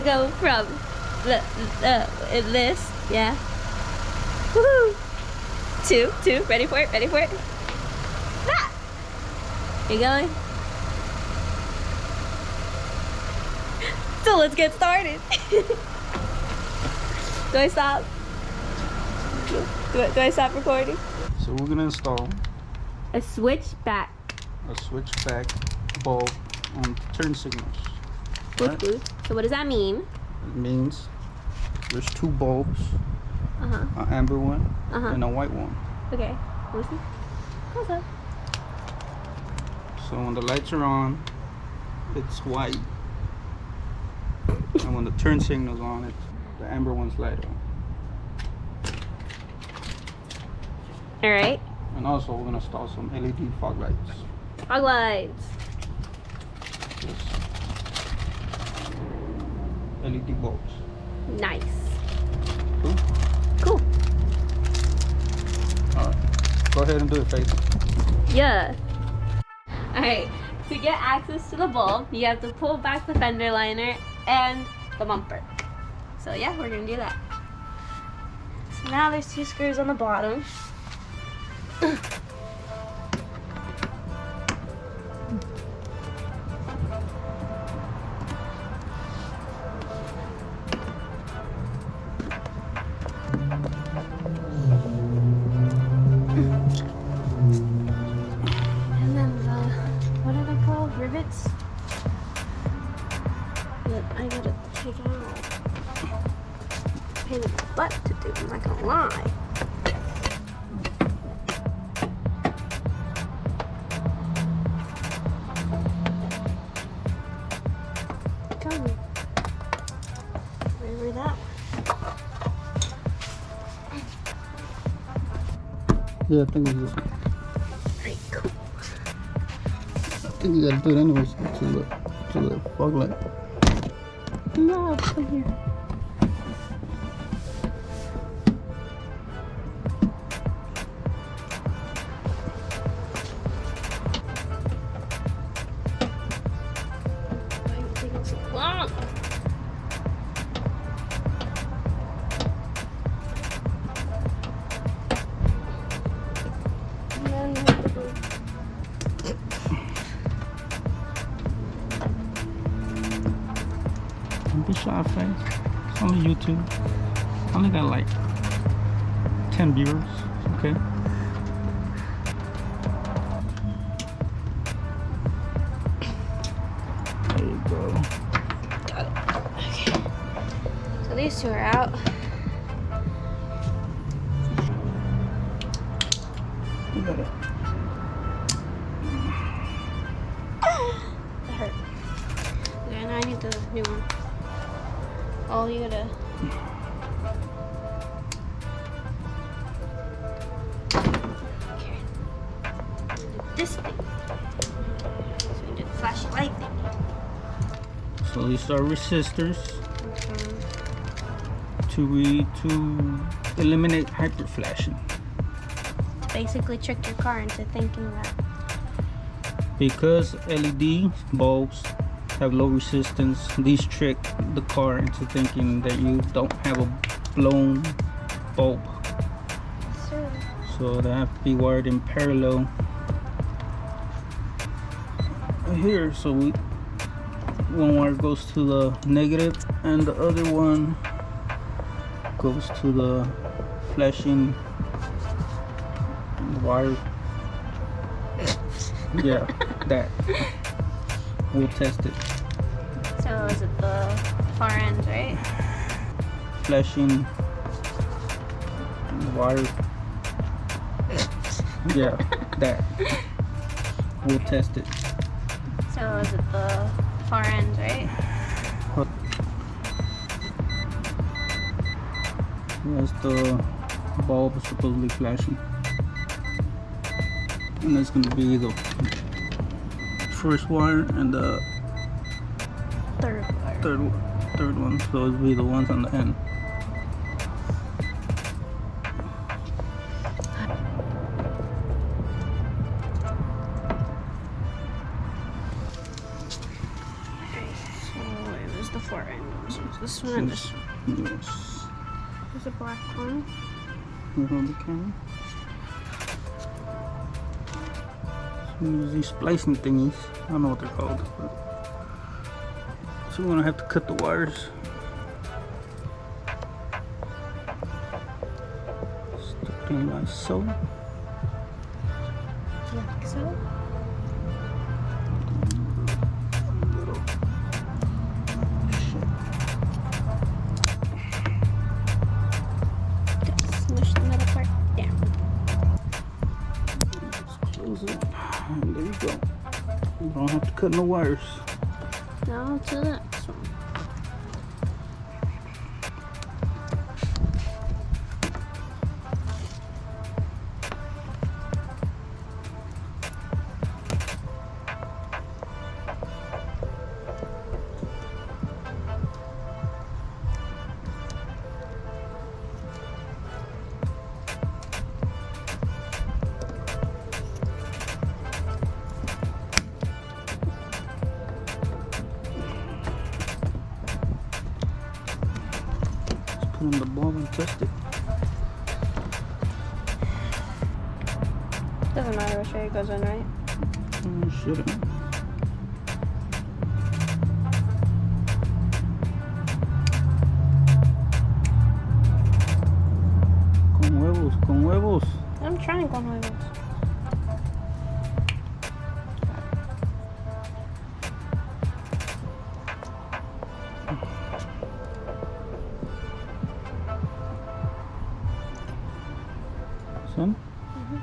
go from this, yeah. Woohoo! Two. Ready for it? Ready for it? That. You going? So let's get started. Do I stop? Do I stop recording? So we're gonna install a switchback bulb on turn signals. Right? So what does that mean? It means there's two bulbs, an amber one and a white one. Okay, listen. Close up. So when the lights are on, it's white, and when the turn signal's on, the amber one's light on. All right. And also we're gonna install some LED fog lights. Fog lights. Just LED bulbs. Nice. Cool? Cool. Alright. Go ahead and do it, Faith. Yeah. Alright. To get access to the bulb, you have to pull back the fender liner and the bumper. So yeah, we're gonna do that. So now there's two screws on the bottom. Rivets that I gotta take out. Pain in the butt to do, I'm not gonna lie. Tell me. Remember that one? Yeah, I think it's this one. Alright, cool. I think you gotta do it anyways to the fog light. No, it's over here. Why are you taking so long? Don't be shy, Faith. It's only YouTube. I only got like 10 viewers, okay? There you go. Got it. Okay. So these two are out. You got it. That hurt. Okay, now I need the new one. Oh, you gotta. Okay. This thing. So we do the flashlight thing. So these are resistors to eliminate hyper flashing. To basically trick your car into thinking that. Because LED bulbs have low resistance, these trick the car into thinking that you don't have a blown bulb. So they have to be wired in parallel here. So one wire goes to the negative and the other one goes to the flashing wire. Yeah, that. We'll test it. So is it the far end, right? Flashing wire. Yeah, that. We'll test it. So is it the far end, right? That's the bulb supposedly flashing. And that's gonna be the first wire and the Third wire. third one. So it'll be the ones on the end. is. Yes. There's a black one. You hold the camera. Use these splicing thingies. I don't know what they're called. So we're gonna have to cut the wires. Stick it in like so. Like so. Smush the middle part down. Just close it. And there you go. You don't have to cut no wires. Now to the next one. Put in the bulb and test it. Doesn't matter which way it goes in, right? Shouldn't. Con huevos, con huevos. I'm trying con huevos. Son? Mm-hmm.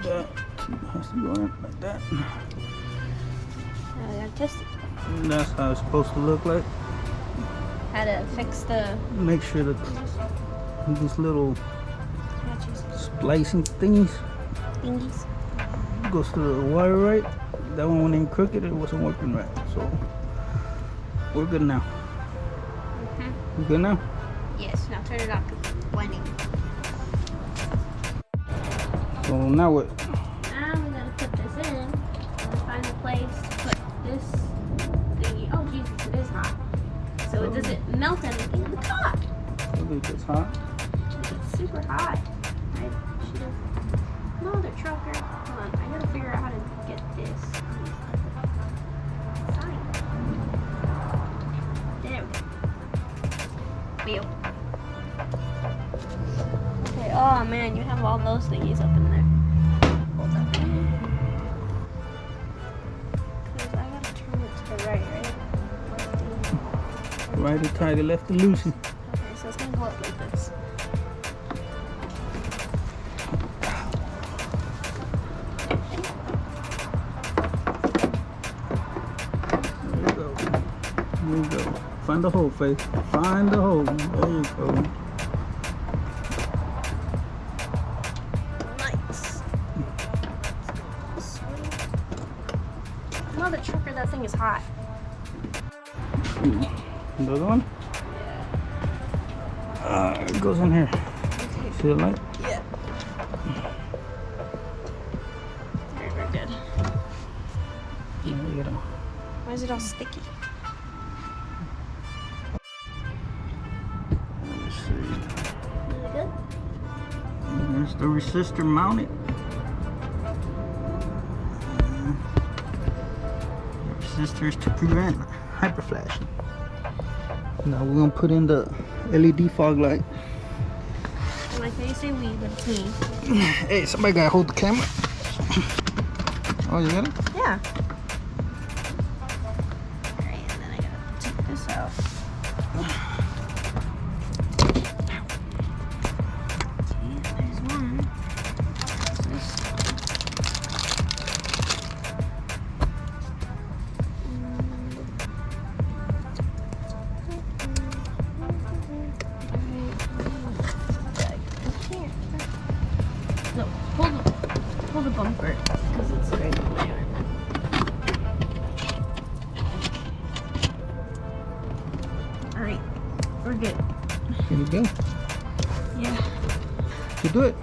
That has to go in like that. Now we gotta test it. And that's how it's supposed to look like. How to fix the Make sure that these little patches, splicing thingies thingies. goes to the wire right. That one ain't crooked, it wasn't working right. So we're good now. Mm-hmm. We good now? Yes, now turn it off because it's blinding. So now what? Now we gotta put this in and find a place to put this thingy. Oh Jesus, it is hot. So it doesn't melt anything in the car. Look, it's hot. It's super hot. I should have. No, the trucker. Hold on, I gotta figure out how to get this. Sign. There we go. Wheel. Okay, oh man, you have all those thingies up in there. Hold up. Because I gotta turn it to the right, right? Righty tighty, lefty loosey. Okay, so it's gonna go up like this. There you go. There you go. Find the hole, Faith. Find the hole. There you go. Nice. Mother trucker, that thing is hot. The other one? It goes in here. Okay. See the light? Yeah. Very, very good. Yeah, you gotta. Why is it all sticky? Let me see. Is it good? There's the resistor mounted. Resistors to prevent hyperflashing. Now we're gonna put in the LED fog light. Like they say we, but it's me. Hey, somebody gotta hold the camera. Oh, you got it? Yeah. Alright, and then I gotta take this out. Okay, there's one. What's this? No, hold the bumper because it's right in my arm. All right, we're good. Here you go. Yeah. You do it.